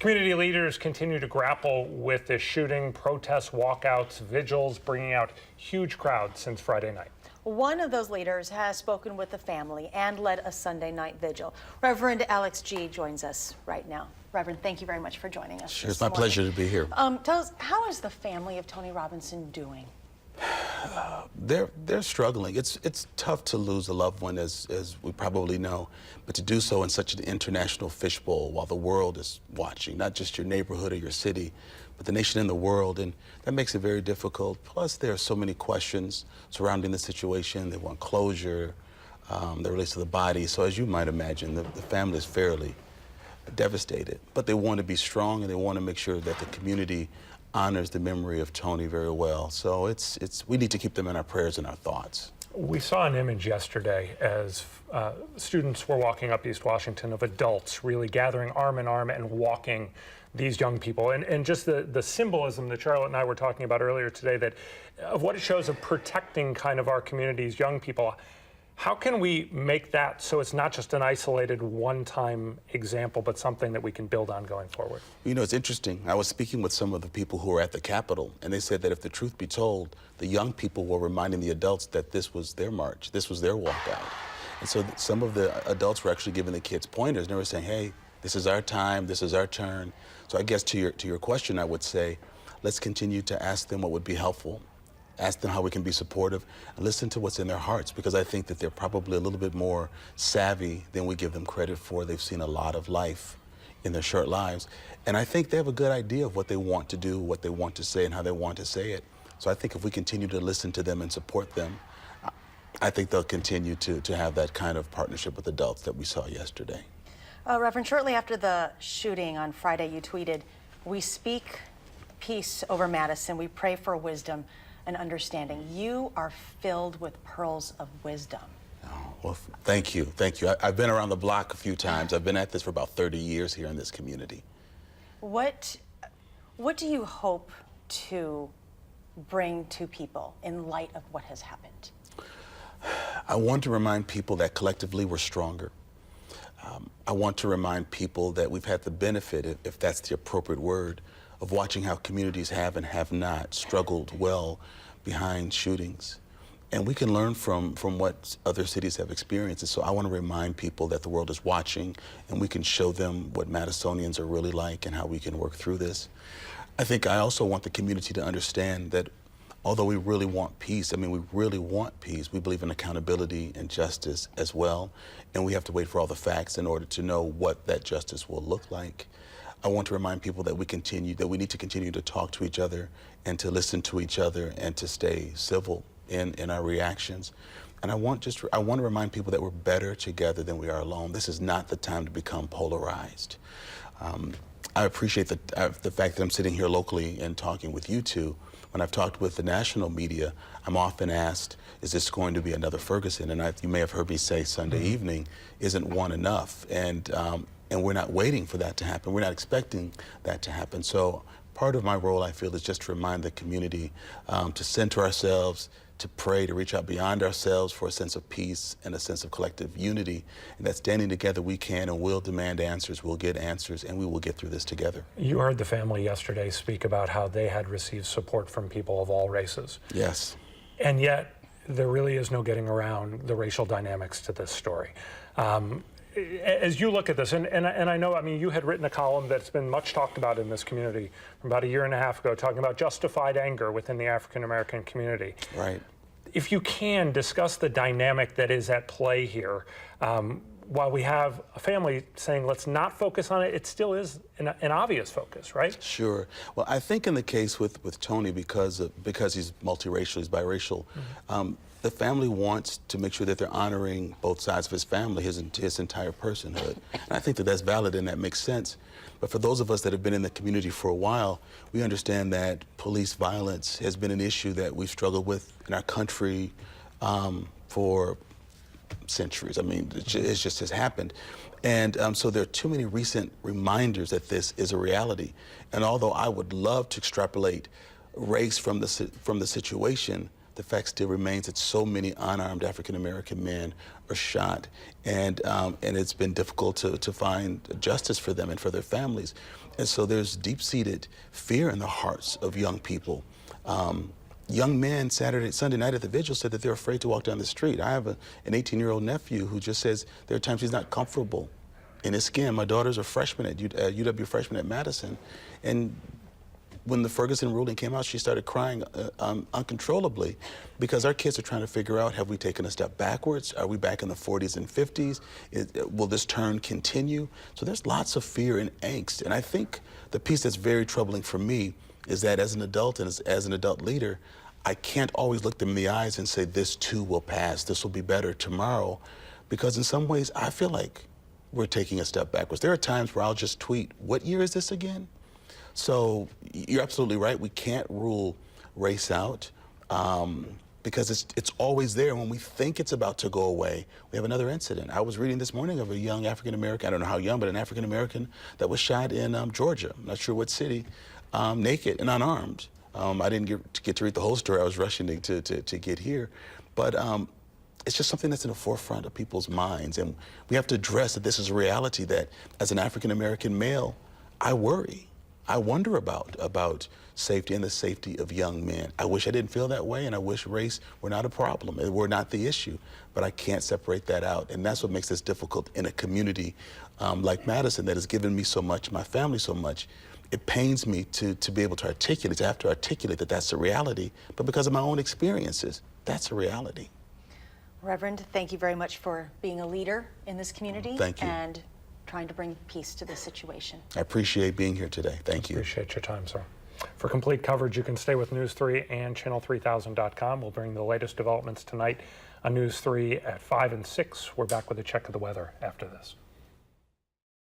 Community leaders continue to grapple with this shooting, protests, walkouts, vigils, bringing out huge crowds since Friday night. One of those leaders has spoken with the family and led a Sunday night vigil. Reverend Alex Gee joins us right now. Reverend, thank you very much for joining us. Sure, it's my pleasure to be here. Tell us, how is the family of Tony Robinson doing? They're struggling. It's tough to lose a loved one, as we probably know, but to do so in such an international fishbowl while the world is watching, not just your neighborhood or your city, but the nation and the world, and that makes it very difficult. Plus, there are so many questions surrounding the situation. They want closure, the release of the body. So as you might imagine, the family is fairly devastated, but they want to be strong and they want to make sure that the community honors the memory of Tony very well. So we need to keep them in our prayers and our thoughts. We saw an image yesterday as students were walking up East Washington of adults really gathering arm in arm and walking these young people. And just the symbolism that Charlotte and I were talking about earlier today, that of what it shows of protecting kind of our community's young people. How can we make that so it's not just an isolated one-time example, but something that we can build on going forward? You know, it's interesting. I was speaking with some of the people who were at the Capitol, and they said that if the truth be told, the young people were reminding the adults that this was their march, this was their walkout. And so some of the adults were actually giving the kids pointers, and they were saying, hey, this is our time, this is our turn. So I guess to your question, I would say, let's continue to ask them what would be helpful. Ask them how we can be supportive, and listen to what's in their hearts, because I think that they're probably a little bit more savvy than we give them credit for. They've seen a lot of life in their short lives, and I think they have a good idea of what they want to do, what they want to say, and how they want to say it. So I think if we continue to listen to them and support them, I think they'll continue to have that kind of partnership with adults that we saw yesterday. Reverend, shortly after the shooting on Friday, you tweeted, "We speak peace over Madison. We pray for wisdom and understanding." You are filled with pearls of wisdom. Oh, well, thank you, thank you. I've been around the block a few times. I've been at this for about 30 years here in this community. What do you hope to bring to people in light of what has happened? I want to remind people that collectively we're stronger. I want to remind people that we've had the benefit, if that's the appropriate word, of watching how communities have and have not struggled well behind shootings. And we can learn from what other cities have experienced. And so I want to remind people that the world is watching, and we can show them what Madisonians are really like and how we can work through this. I think I also want the community to understand that although we really want peace, we really want peace, we believe in accountability and justice as well. And we have to wait for all the facts in order to know what that justice will look like. I want to remind people that we need to continue to talk to each other and to listen to each other and to stay civil in our reactions. And I want to remind people that we're better together than we are alone. This is not the time to become polarized. I appreciate the fact that I'm sitting here locally and talking with you two. When I've talked with the national media, I'm often asked, is this going to be another Ferguson? And you may have heard me say Sunday evening, isn't one enough? And we're not waiting for that to happen. We're not expecting that to happen. So part of my role, I feel, is just to remind the community to center ourselves, to pray, to reach out beyond ourselves for a sense of peace and a sense of collective unity, and that standing together we can and will demand answers, we'll get answers, and we will get through this together. You heard the family yesterday speak about how they had received support from people of all races. Yes. And yet, there really is no getting around the racial dynamics to this story. As you look at this, and I know, you had written a column that's been much talked about in this community from about a year and a half ago, talking about justified anger within the African-American community. Right. If you can, discuss the dynamic that is at play here. While we have a family saying, let's not focus on it, it still is an obvious focus, right? Sure. Well, I think in the case with Tony, because he's multiracial, he's biracial, the family wants to make sure that they're honoring both sides of his family, his entire personhood. And I think that that's valid and that makes sense. But for those of us that have been in the community for a while, we understand that police violence has been an issue that we've struggled with in our country for centuries. It just has happened. And so there are too many recent reminders that this is a reality. And although I would love to extrapolate race from the situation, the fact still remains that so many unarmed African American men are shot, and it's been difficult to find justice for them and for their families. And so there's deep-seated fear in the hearts of young people. Young men Sunday night at the vigil said that they're afraid to walk down the street. I have an 18-year-old nephew who just says there are times he's not comfortable in his skin. My daughter's a freshman at UW freshman at Madison, and when the Ferguson ruling came out, she started crying uncontrollably because our kids are trying to figure out, have we taken a step backwards? Are we back in the 40s and 50s? Will this turn continue? So there's lots of fear and angst. And I think the piece that's very troubling for me is that as an adult and as an adult leader, I can't always look them in the eyes and say, this too will pass, this will be better tomorrow, because in some ways I feel like we're taking a step backwards. There are times where I'll just tweet, what year is this again? So you're absolutely right. We can't rule race out because it's always there. When we think it's about to go away, we have another incident. I was reading this morning of a young African-American, I don't know how young, but an African-American that was shot in Georgia, I'm not sure what city, naked and unarmed. I didn't get to read the whole story. I was rushing to get here. But it's just something that's in the forefront of people's minds. And we have to address that this is a reality that as an African-American male, I worry. I wonder about safety and the safety of young men. I wish I didn't feel that way, and I wish race were not a problem. We're not the issue, but I can't separate that out. And that's what makes this difficult in a community like Madison that has given me so much, my family so much. It pains me to be able to articulate, to have to articulate that that's a reality, but because of my own experiences, that's a reality. Reverend, thank you very much for being a leader in this community. Thank you. And trying to bring peace to this situation. I appreciate being here today. Thank you. Appreciate your time, sir. For complete coverage, you can stay with News 3 and Channel3000.com. We'll bring the latest developments tonight on News 3 at 5 and 6. We're back with a check of the weather after this.